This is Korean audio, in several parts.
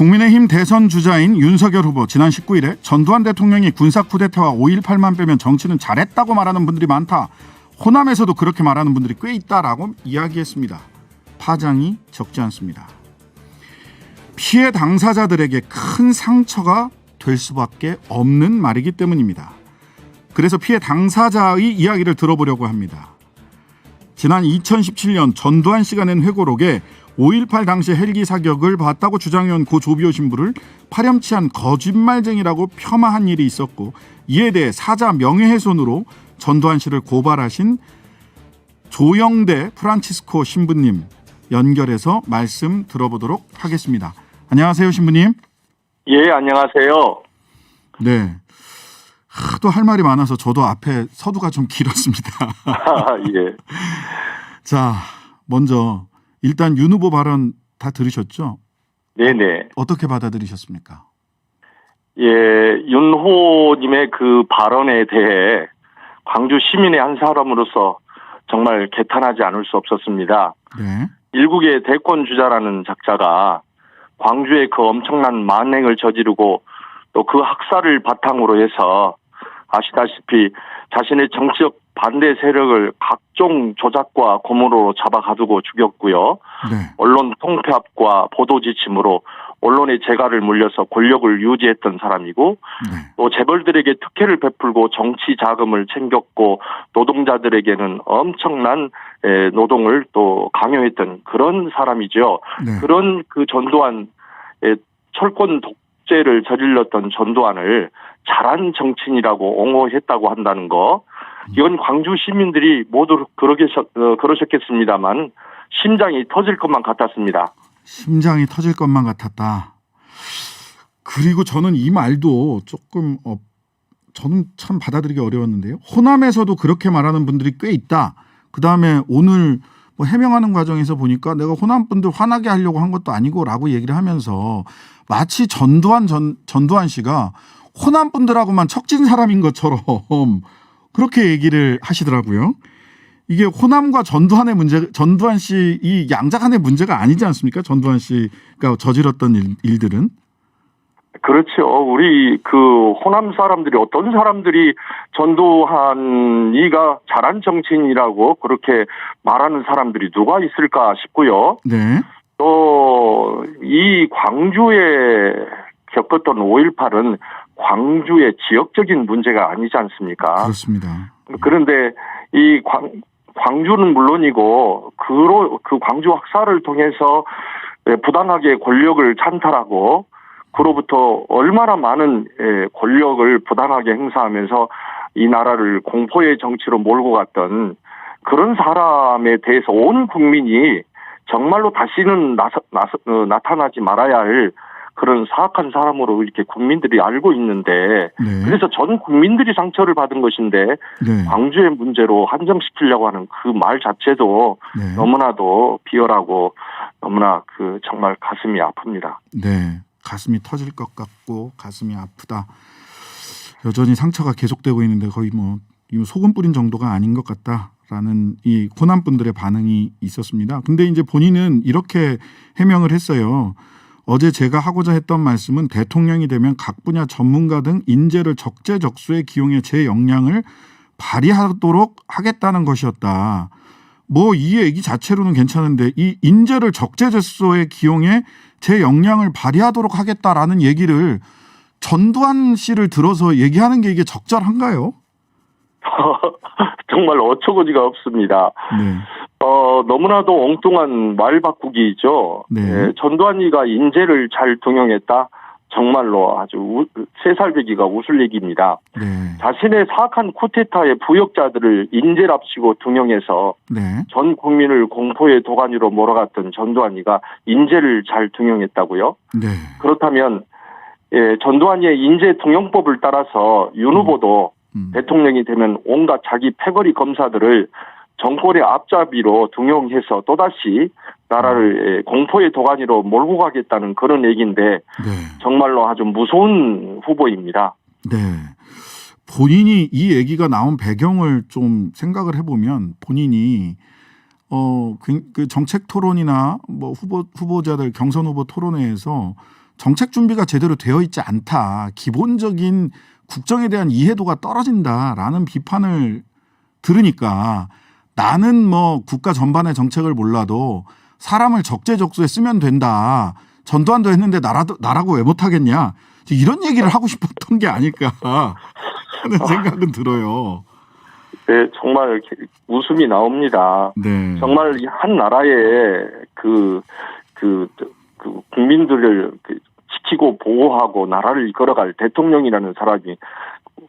국민의힘 대선 주자인 윤석열 후보 지난 19일에 전두환 대통령이 군사 쿠데타와 5.18만 빼면 정치는 잘했다고 말하는 분들이 많다. 호남에서도 그렇게 말하는 분들이 꽤 있다라고 이야기했습니다. 파장이 적지 않습니다. 피해 당사자들에게 큰 상처가 될 수밖에 없는 말이기 때문입니다. 그래서 피해 당사자의 이야기를 들어보려고 합니다. 지난 2017년 전두환 씨가 낸 회고록에 5.18 당시 헬기 사격을 봤다고 주장해온 고 조비오 신부를 파렴치한 거짓말쟁이라고 폄하한 일이 있었고, 이에 대해 사자 명예훼손으로 전두환 씨를 고발하신 조영대 프란치스코 신부님 연결해서 말씀 들어보도록 하겠습니다. 안녕하세요, 신부님. 예, 안녕하세요. 네. 하도 할 말이 많아서 저도 앞에 서두가 좀 길었습니다. 예. 자, 먼저 일단 윤 후보 발언 다 들으셨죠? 네네. 어떻게 받아들이셨습니까? 예, 윤 후보님의 그 발언에 대해 광주 시민의 한 사람으로서 정말 개탄하지 않을 수 없었습니다. 네. 일국의 대권 주자라는 작자가 광주에 그 엄청난 만행을 저지르고 또 그 학살을 바탕으로 해서 아시다시피 자신의 정치적 반대 세력을 각종 조작과 고문으로 잡아가두고 죽였고요. 네. 언론 통폐합과 보도 지침으로 언론의 재갈을 물려서 권력을 유지했던 사람이고, 네. 또 재벌들에게 특혜를 베풀고 정치 자금을 챙겼고 노동자들에게는 엄청난 노동을 또 강요했던 그런 사람이죠. 네. 그런 그 전두환 철권 독재를 저질렀던 전두환을 잘한 정치인이라고 옹호했다고 한다는 거, 이건 광주 시민들이 모두 그러셨겠습니다만 심장이 터질 것만 같았습니다. 심장이 터질 것만 같았다. 그리고 저는 이 말도 조금 저는 참 받아들이기 어려웠는데요. 호남에서도 그렇게 말하는 분들이 꽤 있다. 그다음에 오늘 뭐 해명하는 과정에서 보니까 내가 호남 분들 화나게 하려고 한 것도 아니고라고 얘기를 하면서 마치 전두환 씨가 호남 분들하고만 척진 사람인 것처럼 그렇게 얘기를 하시더라고요. 이게 호남과 전두환의 문제, 전두환 씨 이 양자간의 문제가 아니지 않습니까? 전두환 씨가 저질렀던 일들은. 그렇죠. 우리 그 호남 사람들이, 어떤 사람들이 전두환이가 잘한 정치인이라고 그렇게 말하는 사람들이 누가 있을까 싶고요. 네. 또 이 광주에 겪었던 5.18은 광주의 지역적인 문제가 아니지 않습니까? 그렇습니다. 그런데 이 광주는 물론이고 그 광주 학살을 통해서 부당하게 권력을 찬탈하고 그로부터 얼마나 많은 권력을 부당하게 행사하면서 이 나라를 공포의 정치로 몰고 갔던 그런 사람에 대해서 온 국민이 정말로 다시는 나타나지 말아야 할 그런 사악한 사람으로 이렇게 국민들이 알고 있는데, 네. 그래서 전 국민들이 상처를 받은 것인데 네. 광주의 문제로 한정시키려고 하는 그 말 자체도 네. 너무나도 비열하고 너무나 그 정말 가슴이 아픕니다. 네. 가슴이 터질 것 같고 가슴이 아프다. 여전히 상처가 계속되고 있는데 거의 뭐 소금 뿌린 정도가 아닌 것 같다라는 이 호남 분들의 반응이 있었습니다. 근데 이제 본인은 이렇게 해명을 했어요. 어제 제가 하고자 했던 말씀은 대통령이 되면 각 분야 전문가 등 인재를 적재적소에 기용해 제 역량을 발휘하도록 하겠다는 것이었다. 뭐 이 얘기 자체로는 괜찮은데 이 인재를 적재적소에 기용해 제 역량을 발휘하도록 하겠다라는 얘기를 전두환 씨를 들어서 얘기하는 게 이게 적절한가요? 정말 어처구니가 없습니다. 네. 너무나도 엉뚱한 말 바꾸기죠. 네. 전두환이가 인재를 잘 등용했다. 정말로 아주 새살배기가 웃을 얘기입니다. 네. 자신의 사악한 쿠데타의 부역자들을 인재랍시고 등용해서 네. 전 국민을 공포의 도가니로 몰아갔던 전두환이가 인재를 잘 등용했다고요? 네. 그렇다면 전두환이의 인재 등용법을 따라서 윤 후보도 대통령이 되면 온갖 자기 패거리 검사들을 정권의 앞잡이로 등용해서 또다시 나라를 공포의 도가니로 몰고 가겠다는 그런 얘기인데, 네. 정말로 아주 무서운 후보입니다. 네. 본인이 이 얘기가 나온 배경을 좀 생각을 해보면 본인이 그 정책 토론이나 뭐 후보자들 경선 후보 토론회에서 정책 준비가 제대로 되어 있지 않다. 기본적인 국정에 대한 이해도가 떨어진다라는 비판을 들으니까 나는 뭐 국가 전반의 정책을 몰라도 사람을 적재적소에 쓰면 된다. 전두환도 했는데 나라고 왜 못하겠냐. 이런 얘기를 하고 싶었던 게 아닐까 하는 생각은 들어요. 네, 정말 웃음이 나옵니다. 네. 정말 한 나라의 그 국민들을 지키고 보호하고 나라를 이끌어갈 대통령이라는 사람이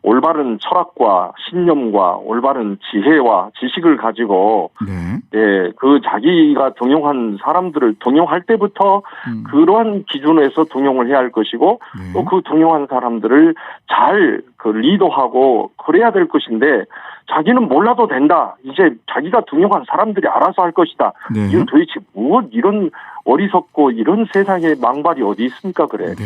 올바른 철학과 신념과 올바른 지혜와 지식을 가지고 네. 그 자기가 등용한 사람들을 등용할 때부터 그러한 기준에서 등용을 해야 할 것이고 네. 또 그 등용한 사람들을 잘 리더하고 그래야 될 것인데 자기는 몰라도 된다. 이제 자기가 등용한 사람들이 알아서 할 것이다. 네. 이건 도대체 이런 어리석고 이런 세상에 망발이 어디 있습니까? 그래. 네.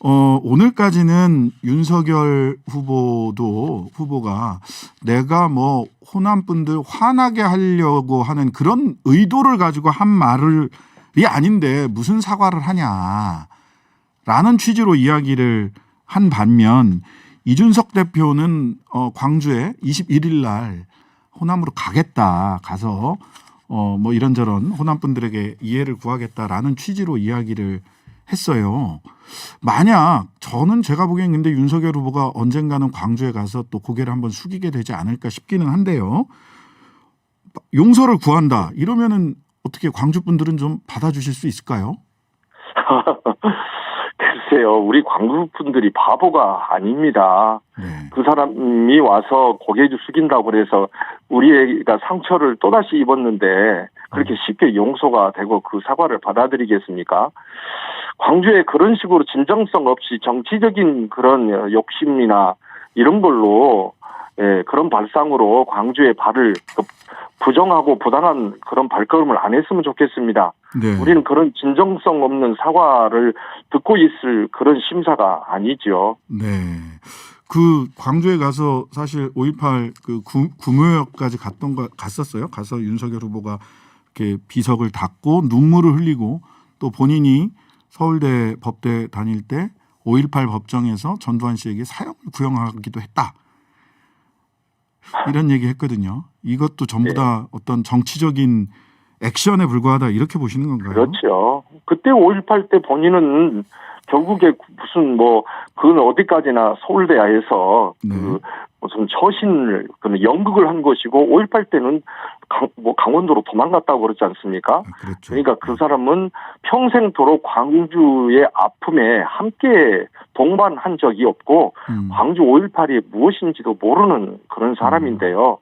오늘까지는 윤석열 후보가 내가 뭐 호남 분들 화나게 하려고 하는 그런 의도를 가지고 한 말이 아닌데 무슨 사과를 하냐라는 취지로 이야기를 한 반면 이준석 대표는 광주에 21일 날 호남으로 가서 뭐 이런저런 호남 분들에게 이해를 구하겠다라는 취지로 이야기를 했어요. 만약 제가 보기엔 근데 윤석열 후보가 언젠가는 광주에 가서 또 고개를 한번 숙이게 되지 않을까 싶기는 한데요. 용서를 구한다 이러면은 어떻게 광주 분들은 좀 받아주실 수 있을까요? 글쎄요, 우리 광주 분들이 바보가 아닙니다. 네. 그 사람이 와서 고개를 숙인다고 그래서 우리가 상처를 또다시 입었는데 그렇게 쉽게 용서가 되고 그 사과를 받아들이겠습니까? 광주에 그런 식으로 진정성 없이 정치적인 그런 욕심이나 이런 걸로 그런 발상으로 광주에 발을 부정하고 부당한 그런 발걸음을 안 했으면 좋겠습니다. 네. 우리는 그런 진정성 없는 사과를 듣고 있을 그런 심사가 아니죠. 네. 그 광주에 가서 사실 5.18 그 구묘역까지 갔었어요. 가서 윤석열 후보가 이렇게 비석을 닫고 눈물을 흘리고 또 본인이 서울대 법대 다닐 때 5.18 법정에서 전두환 씨에게 사형을 구형하기도 했다. 이런 얘기 했거든요. 이것도 전부 다 어떤 정치적인 액션에 불과하다 이렇게 보시는 건가요? 그렇죠. 그때 5.18 때 본인은 결국에 무슨 그건 어디까지나 서울대야에서 네. 무슨 처신을 연극을 한 것이고 5.18 때는 강원도로 도망갔다고 그러지 않습니까? 그렇죠. 그러니까 그 사람은 평생토록 광주의 아픔에 함께 동반한 적이 없고 광주 5.18이 무엇인지도 모르는 그런 사람인데요.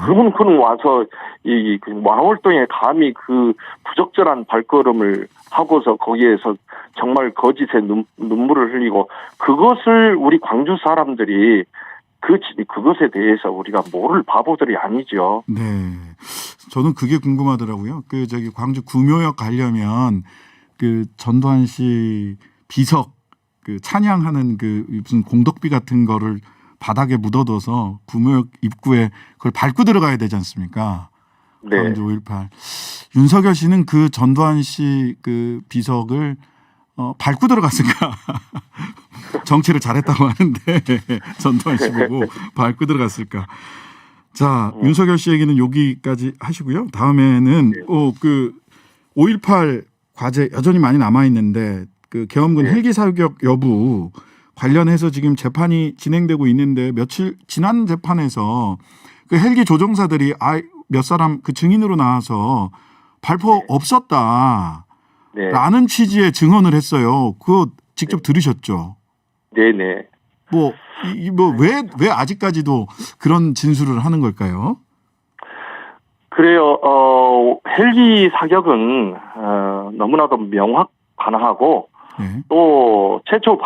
그러면 그는 와서 이 만월동에 감히 그 부적절한 발걸음을 하고서 거기에서 정말 거짓의 눈물을 흘리고 그것을 우리 광주 사람들이 그것에 대해서 우리가 모를 바보들이 아니죠. 네. 저는 그게 궁금하더라고요. 광주 구묘역 가려면 그 전두환 씨 비석 찬양하는 무슨 공덕비 같은 거를 바닥에 묻어둬서 구묘역 입구에 그걸 밟고 들어가야 되지 않습니까? 네. 광주 5.18. 윤석열 씨는 그 전두환 씨 비석을 밟고 들어갔을까? 정치를 잘했다고 하는데 전두환 씨 보고 밟고 들어갔을까? 자, 윤석열 씨 얘기는 여기까지 하시고요. 다음에는 5.18 과제 여전히 많이 남아 있는데 계엄군 헬기 사격 여부 관련해서 지금 재판이 진행되고 있는데 지난 재판에서 그 헬기 조종사들이 몇 사람 증인으로 나와서 발포 없었다. 라는 취지의 증언을 했어요. 그거 직접 들으셨죠? 네네. 왜 아직까지도 그런 진술을 하는 걸까요? 그래요. 헬기 사격은 너무나도 명확하고 또 최초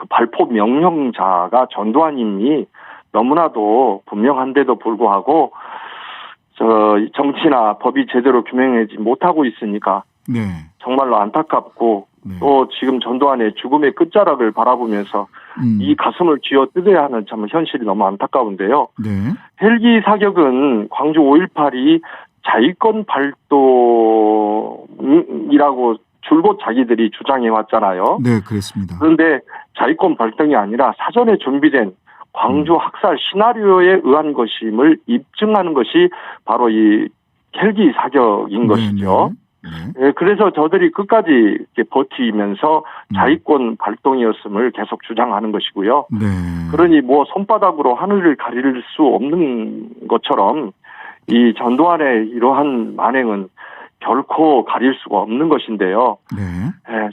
발포 명령자가 전두환님이 너무나도 분명한데도 불구하고 정치나 법이 제대로 규명하지 못하고 있으니까 정말로 안타깝고 또 지금 전두환의 죽음의 끝자락을 바라보면서 이 가슴을 쥐어 뜯어야 하는 참 현실이 너무 안타까운데요. 헬기 사격은 광주 5.18이 자위권 발동이라고 줄곧 자기들이 주장해 왔잖아요. 네, 그렇습니다. 그런데 자위권 발동이 아니라 사전에 준비된 광주 학살 시나리오에 의한 것임을 입증하는 것이 바로 이 헬기 사격인 것이죠. 네. 그래서 저들이 끝까지 이렇게 버티면서 자위권 발동이었음을 계속 주장하는 것이고요. 네. 그러니 뭐 손바닥으로 하늘을 가릴 수 없는 것처럼 이 전두환의 이러한 만행은 결코 가릴 수가 없는 것인데요. 네.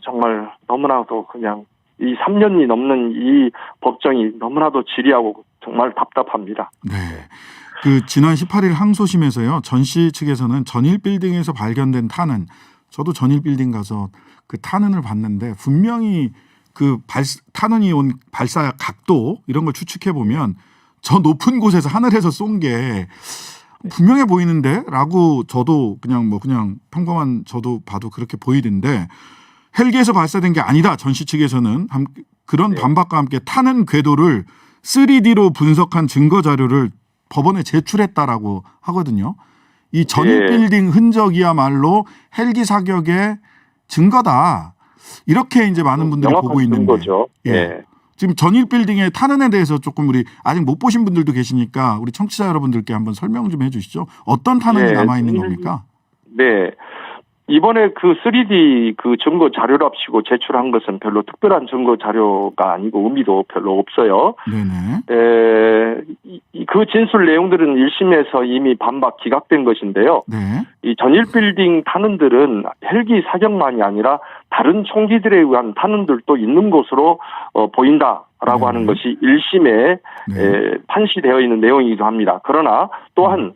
정말 너무나도 그냥 이 3년이 넘는 이 법정이 너무나도 지리하고 정말 답답합니다. 네. 그 지난 18일 항소심에서요. 전 씨 측에서는 전일 빌딩에서 발견된 탄은, 저도 전일 빌딩 가서 그 탄은을 봤는데 분명히 그 탄은이 온 발사 각도 이런 걸 추측해 보면 저 높은 곳에서 하늘에서 쏜 게 분명해 보이는데라고 저도 그냥 평범한 저도 봐도 그렇게 보이던데 헬기에서 발사된 게 아니다. 전 씨 측에서는 그런 반박과 함께 탄은 궤도를 3D로 분석한 증거 자료를 법원에 제출했다라고 하거든요. 이 전일 빌딩 흔적이야말로 헬기 사격의 증거다. 이렇게 이제 많은 분들이 보고 있는데. 증거죠. 지금 전일 빌딩의 탄은에 대해서 조금 우리 아직 못 보신 분들도 계시니까 우리 청취자 여러분들께 한번 설명 좀 해주시죠. 어떤 탄은이 남아 있는 겁니까? 네. 이번에 그 3D 그 증거 자료랍시고 제출한 것은 별로 특별한 증거 자료가 아니고 의미도 별로 없어요. 네네. 그 진술 내용들은 1심에서 이미 반박 기각된 것인데요. 네. 이 전일 빌딩 탄원들은 헬기 사격만이 아니라 다른 총기들에 의한 탄원들도 있는 것으로 보인다라고 하는 것이 1심에 판시되어 있는 내용이기도 합니다. 그러나 또한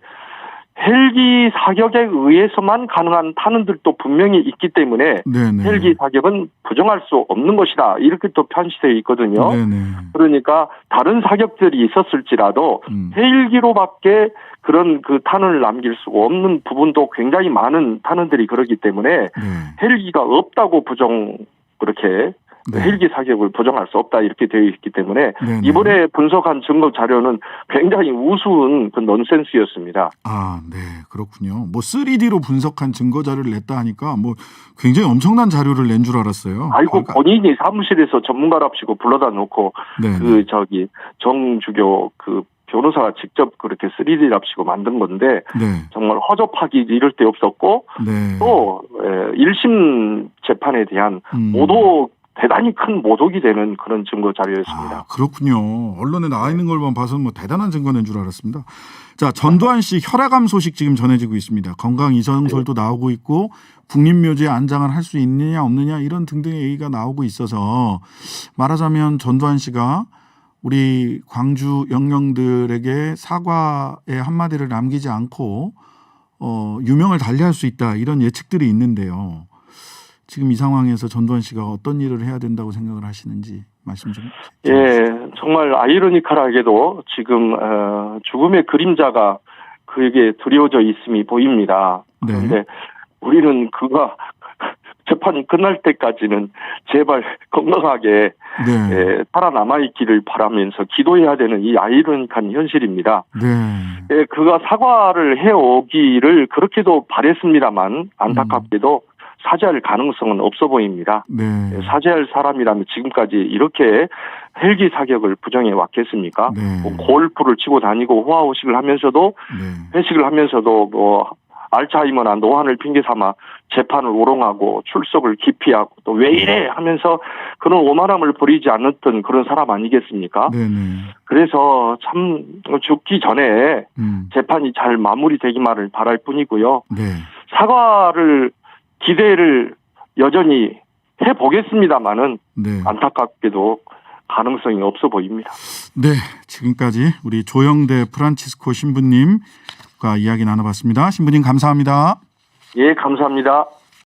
헬기 사격에 의해서만 가능한 탄원들도 분명히 있기 때문에 헬기 사격은 부정할 수 없는 것이다. 이렇게 또 편시되어 있거든요. 그러니까 다른 사격들이 있었을지라도 헬기로밖에 그런 그 탄원을 남길 수가 없는 부분도 굉장히 많은 탄원들이 그렇기 때문에 헬기가 없다고 그렇게 헬기 사격을 부정할 수 없다 이렇게 되어 있기 때문에 이번에 분석한 증거 자료는 굉장히 우스운 그 넌센스였습니다. 아, 네, 그렇군요. 뭐 3D로 분석한 증거 자료를 냈다 하니까 뭐 굉장히 엄청난 자료를 낸 줄 알았어요. 아이고 본인이 사무실에서 전문가랍시고 불러다 놓고 정주교 그 변호사가 직접 그렇게 3D랍시고 만든 건데 정말 허접하기 이럴 데 없었고 또 1심 재판에 대한 대단히 큰 모독이 되는 그런 증거 자료였습니다. 아, 그렇군요. 언론에 나와 있는 걸만 봐서는 뭐 대단한 증거는 줄 알았습니다. 자, 전두환 씨 혈액암 소식 지금 전해지고 있습니다. 건강 이전설도 나오고 있고 국립묘지에 안장을 할 수 있느냐 없느냐 이런 등등의 얘기가 나오고 있어서 말하자면 전두환 씨가 우리 광주 영령들에게 사과의 한마디를 남기지 않고 유명을 달리할 수 있다 이런 예측들이 있는데요. 지금 이 상황에서 전두환 씨가 어떤 일을 해야 된다고 생각을 하시는지 말씀 좀 해주세요. 정말 아이러니컬하게도 지금 죽음의 그림자가 그에게 드리워져 있음이 보입니다. 그런데 우리는 그가 재판이 끝날 때까지는 제발 건강하게 살아남아 있기를 바라면서 기도해야 되는 이 아이러니한 현실입니다. 그가 사과를 해오기를 그렇게도 바랬습니다만 안타깝게도 사죄할 가능성은 없어 보입니다. 사죄할 사람이라면 지금까지 이렇게 헬기 사격을 부정해 왔겠습니까? 뭐 골프를 치고 다니고 호화호식을 하면서도 회식을 하면서도 뭐 알츠하이머나 노환을 핑계 삼아 재판을 오롱하고 출석을 기피하고 또 왜 이래 하면서 그런 오만함을 버리지 않았던 그런 사람 아니겠습니까? 그래서 참 죽기 전에 재판이 잘 마무리되기만을 바랄 뿐이고요. 기대를 여전히 해보겠습니다만은 안타깝게도 가능성이 없어 보입니다. 네, 지금까지 우리 조영대 프란치스코 신부님과 이야기 나눠봤습니다. 신부님 감사합니다. 예, 감사합니다.